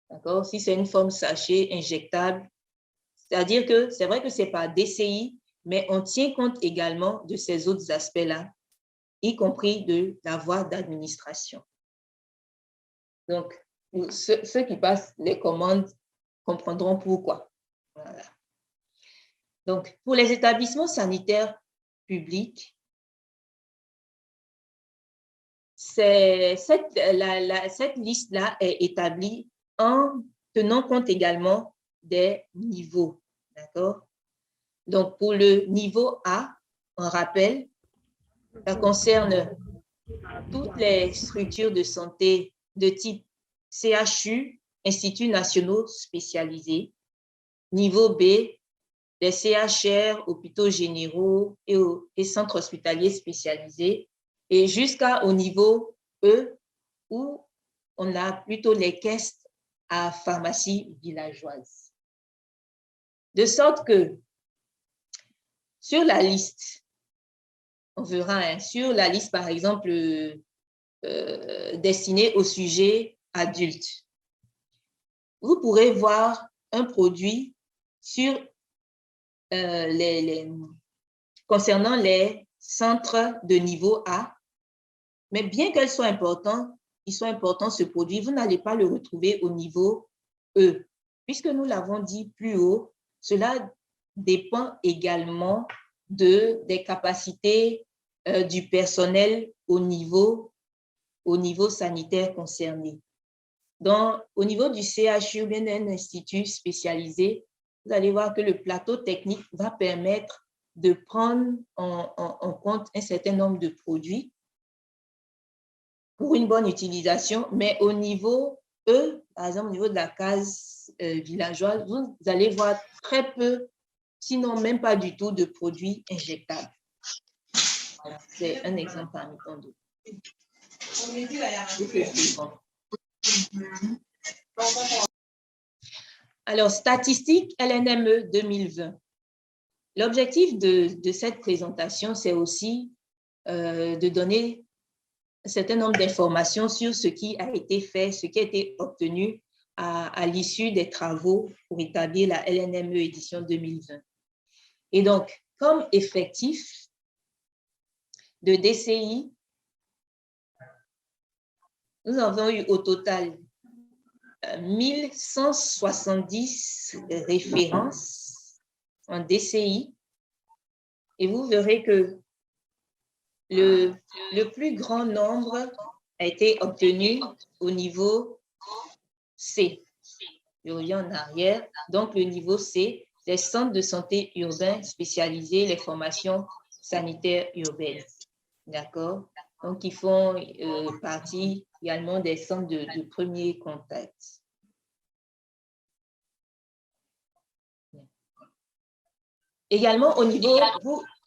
D'accord? Si c'est une forme sachet, injectable, c'est-à-dire que c'est vrai que c'est par DCI, mais on tient compte également de ces autres aspects-là, y compris de la voie d'administration. Donc, ceux qui passent les commandes comprendront pourquoi. Voilà. Donc, pour les établissements sanitaires publics, cette liste-là est établie en tenant compte également des niveaux. D'accord? Donc, pour le niveau A, on rappelle, ça concerne toutes les structures de santé de type CHU, Instituts nationaux spécialisés. Niveau B, les CHR, hôpitaux généraux et centres hospitaliers spécialisés. Et jusqu'au niveau E, où on a plutôt les caisses à pharmacie villageoise. De sorte que sur la liste, on verra, sur la liste, par exemple, destinée aux sujets adultes, vous pourrez voir un produit sur concernant les centres de niveau A, mais bien qu'elles soient importantes, ce produit, vous n'allez pas le retrouver au niveau E. Puisque nous l'avons dit plus haut, cela dépend également des capacités du personnel au niveau sanitaire concerné. Donc, au niveau du CHU, bien d'un institut spécialisé, vous allez voir que le plateau technique va permettre de prendre en compte un certain nombre de produits pour une bonne utilisation, mais au niveau E, par exemple, au niveau de la case villageoise, vous allez voir très peu, sinon même pas du tout, de produits injectables. Voilà, c'est un exemple parmi tant d'autres. Alors, statistiques LNME 2020. L'objectif de cette présentation, c'est aussi de donner un certain nombre d'informations sur ce qui a été fait, ce qui a été obtenu à l'issue des travaux pour établir la LNME édition 2020. Et donc, comme effectif de DCI, nous avons eu au total 1170 références en DCI, et vous verrez que le plus grand nombre a été obtenu au niveau C. Je reviens en arrière. Donc, le niveau C, les centres de santé urbains spécialisés, les formations sanitaires urbaines. D'accord? Donc, ils font partie également des centres de premier contact. Également, au niveau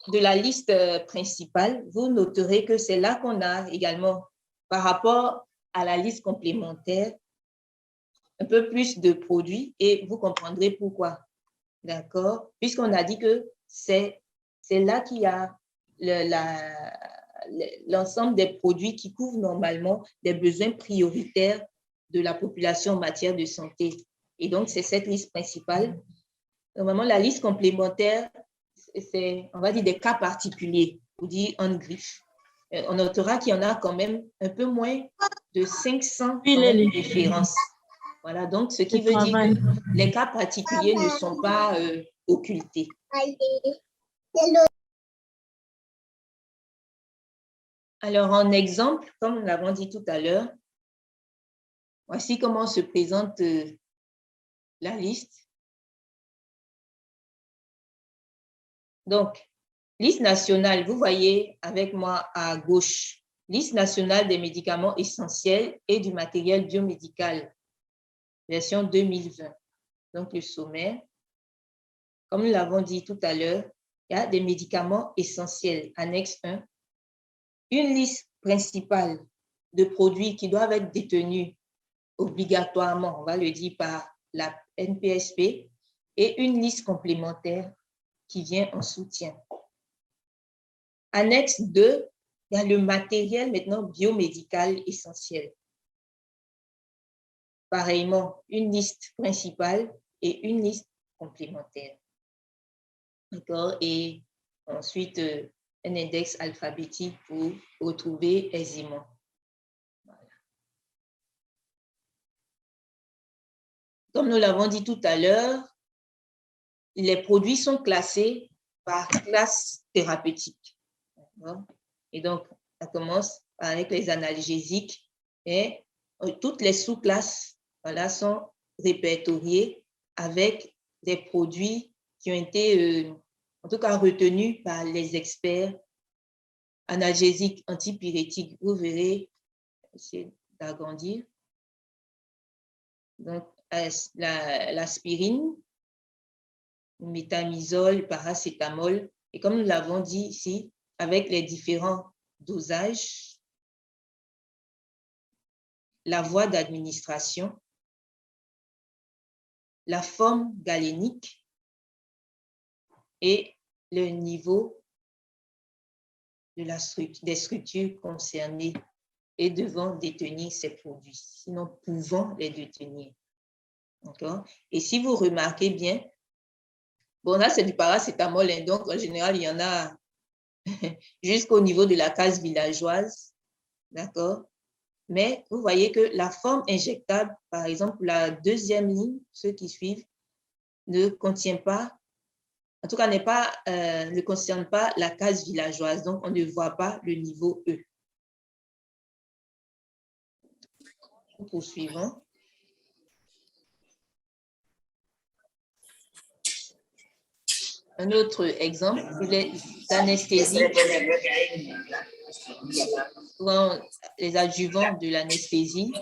de la liste principale, vous noterez que c'est là qu'on a également, par rapport à la liste complémentaire, un peu plus de produits et vous comprendrez pourquoi. D'accord? Puisqu'on a dit que c'est là qu'il y a l'ensemble des produits qui couvrent normalement des besoins prioritaires de la population en matière de santé. Et donc, c'est cette liste principale. Normalement, la liste complémentaire, c'est, on va dire, des cas particuliers, ou dit en griffe. On notera qu'il y en a quand même un peu moins de 500 références. Voilà, donc ce qui veut dire que les cas particuliers ne sont pas occultés. Alors, en exemple, comme nous l'avons dit tout à l'heure, voici comment se présente la liste. Donc, liste nationale, vous voyez avec moi à gauche, liste nationale des médicaments essentiels et du matériel biomédical, version 2020. Donc, le sommaire. Comme nous l'avons dit tout à l'heure, il y a des médicaments essentiels, annexe 1. Une liste principale de produits qui doivent être détenus obligatoirement, on va le dire par la NPSP, et une liste complémentaire qui vient en soutien. Annexe 2, il y a le matériel maintenant biomédical essentiel. pareillement une liste principale et une liste complémentaire. D'accord? Et ensuite, un index alphabétique pour retrouver aisément. Voilà. Comme nous l'avons dit tout à l'heure, les produits sont classés par classe thérapeutique. Et donc, ça commence avec les analgésiques et toutes les sous-classes, voilà, sont répertoriées avec des produits qui ont été, en tout cas, retenus par les experts analgésiques antipyrétiques. Vous verrez, essayer d'agrandir. Donc, l'aspirine, métamizole, paracétamol, et comme nous l'avons dit ici, avec les différents dosages, la voie d'administration, la forme galénique et le niveau de des structures concernées et devant détenir ces produits, sinon pouvant les détenir. D'accord? Et si vous remarquez bien, bon, là, c'est du paracétamol, hein, donc en général, il y en a jusqu'au niveau de la case villageoise. D'accord? Mais vous voyez que la forme injectable, par exemple, la deuxième ligne, ceux qui suivent, ne contient pas, en tout cas, ne concerne pas la case villageoise. Donc, on ne voit pas le niveau E. Nous poursuivons. Un autre exemple, c'est l'anesthésie. Souvent, les adjuvants de l'anesthésie,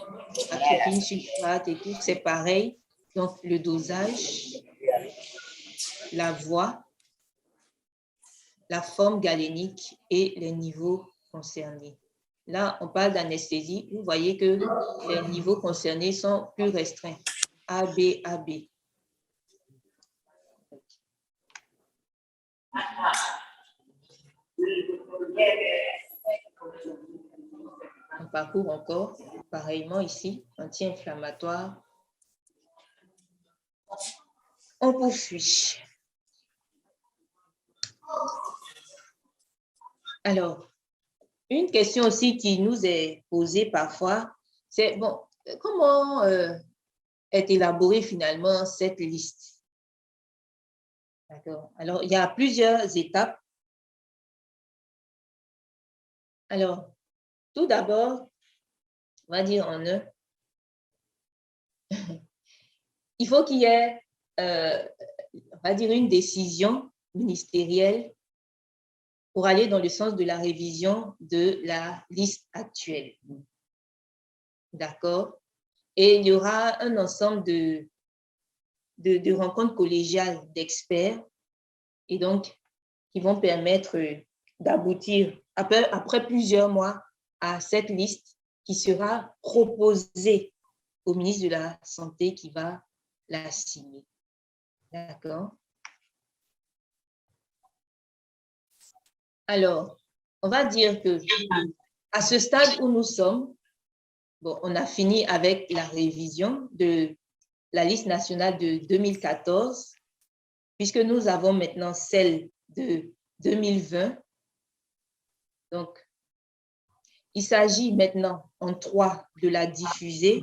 atropine, sulfate et tout, c'est pareil. Donc, le dosage, la voie, la forme galénique et les niveaux concernés. Là, on parle d'anesthésie. Vous voyez que les niveaux concernés sont plus restreints. A, B, A, B. On parcourt encore, pareillement ici, anti-inflammatoire. On poursuit. Alors, une question aussi qui nous est posée parfois, c'est, bon, comment est élaborée finalement cette liste? D'accord. Alors, il y a plusieurs étapes. Alors, tout d'abord, on va dire en un, il faut qu'il y ait, on va dire, une décision ministérielle pour aller dans le sens de la révision de la liste actuelle. D'accord? Et il y aura un ensemble de rencontres collégiales d'experts et donc qui vont permettre d'aboutir après plusieurs mois à cette liste qui sera proposée au ministre de la Santé qui va la signer. D'accord? Alors, on va dire que à ce stade où nous sommes, bon, on a fini avec la révision de la liste nationale de 2014, puisque nous avons maintenant celle de 2020. Donc, il s'agit maintenant en 3 de la diffuser,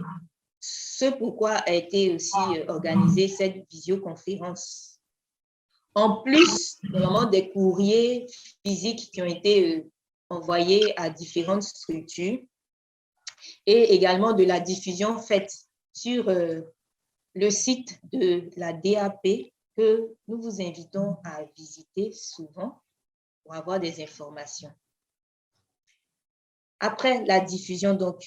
ce pourquoi a été aussi organisée cette visioconférence. En plus, vraiment des courriers physiques qui ont été envoyés à différentes structures et également de la diffusion faite sur le site de la DAP que nous vous invitons à visiter souvent pour avoir des informations. Après la diffusion, donc,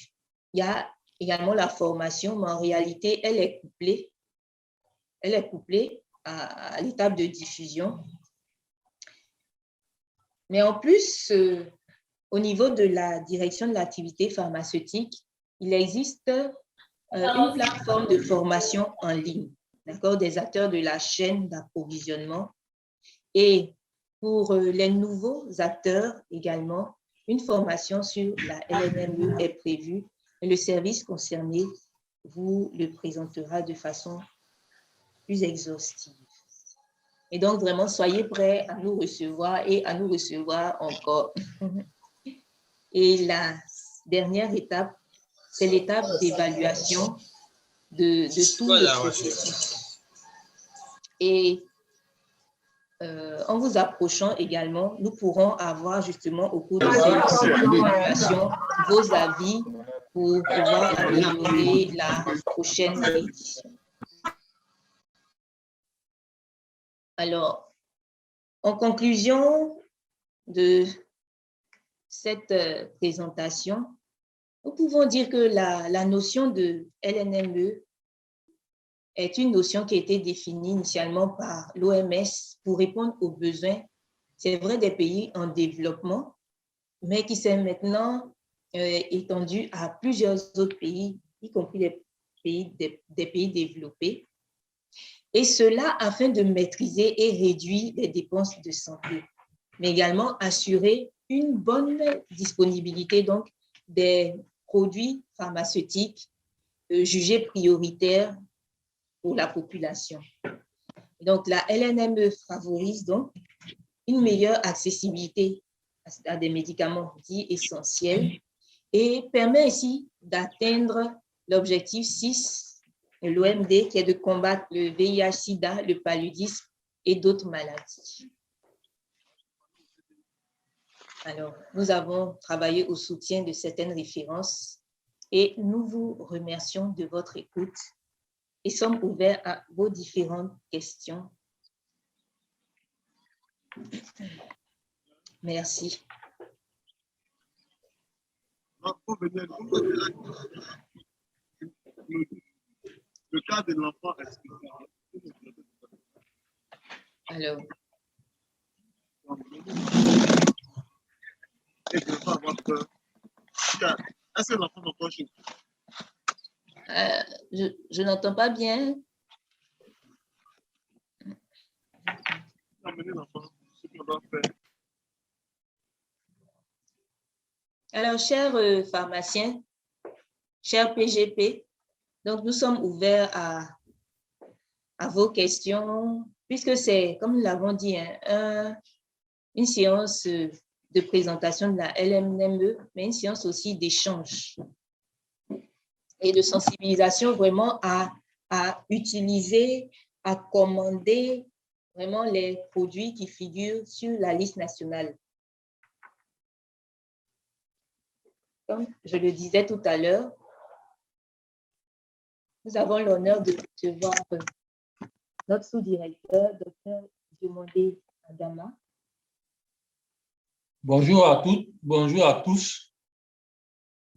il y a également la formation, mais en réalité, elle est couplée à l'étape de diffusion. Mais en plus, au niveau de la direction de l'activité pharmaceutique, il existe une plateforme de formation en ligne, d'accord, des acteurs de la chaîne d'approvisionnement. Et pour les nouveaux acteurs également, une formation sur la LNME est prévue et le service concerné vous le présentera de façon plus exhaustive. Et donc, vraiment, soyez prêts à nous recevoir et à nous recevoir encore. Et la dernière étape, c'est l'étape d'évaluation de tout le processus. Et en vous approchant également, nous pourrons avoir justement au cours de cette évaluation vos avis pour pouvoir améliorer la prochaine édition. Alors, en conclusion de cette présentation, nous pouvons dire que la notion de LNME est une notion qui a été définie initialement par l'OMS pour répondre aux besoins, c'est vrai, des pays en développement, mais qui s'est maintenant étendue à plusieurs autres pays, y compris des pays développés, et cela afin de maîtriser et réduire les dépenses de santé, mais également assurer une bonne disponibilité donc, des produits pharmaceutiques jugés prioritaires pour la population. Donc, la LNME favorise donc une meilleure accessibilité à des médicaments dits essentiels et permet ainsi d'atteindre l'objectif 6 de l'OMD qui est de combattre le VIH-Sida, le paludisme et d'autres maladies. Alors, nous avons travaillé au soutien de certaines références et nous vous remercions de votre écoute et sommes ouverts à vos différentes questions. Merci. Le cas de l'enfant, alors, est-ce que l'enfant n'a pas chez vous? Je n'entends pas bien. Amener l'enfant, ce qu'on doit faire. Alors, chers pharmaciens, chers PGP, donc nous sommes ouverts à vos questions, puisque c'est, comme nous l'avons dit, une séance de présentation de la LNME, mais une séance aussi d'échange et de sensibilisation vraiment à utiliser, à commander vraiment les produits qui figurent sur la liste nationale. Comme je le disais tout à l'heure, nous avons l'honneur de recevoir notre sous-directeur, Dr. Demandé Adama. Bonjour à toutes, bonjour à tous.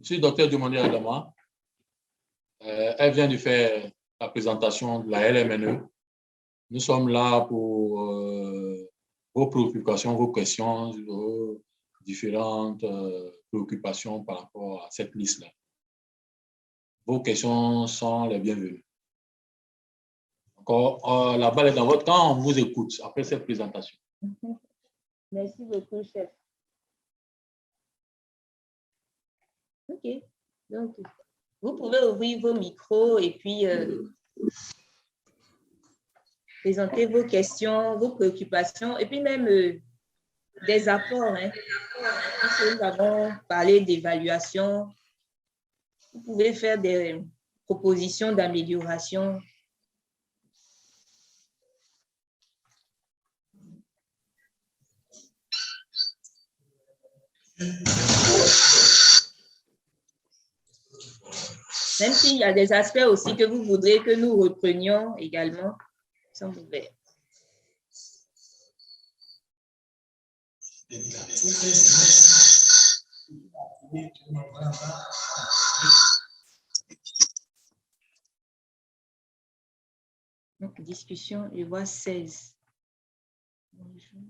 Je suis Dr. Demandé Adama. Elle vient de faire la présentation de la LMNE. Nous sommes là pour vos préoccupations, vos questions, vos différentes préoccupations par rapport à cette liste-là. Vos questions sont les bienvenues. Encore, la balle est dans votre camp, on vous écoute après cette présentation. Merci beaucoup, chef. OK. Donc, vous pouvez ouvrir vos micros et puis présenter vos questions, vos préoccupations et puis même des apports. Hein. Puisque nous avons parlé d'évaluation, vous pouvez faire des propositions d'amélioration. Même s'il y a des aspects aussi que vous voudrez que nous reprenions également, ils sont ouverts. Donc, discussion, je vois 16. Bonjour.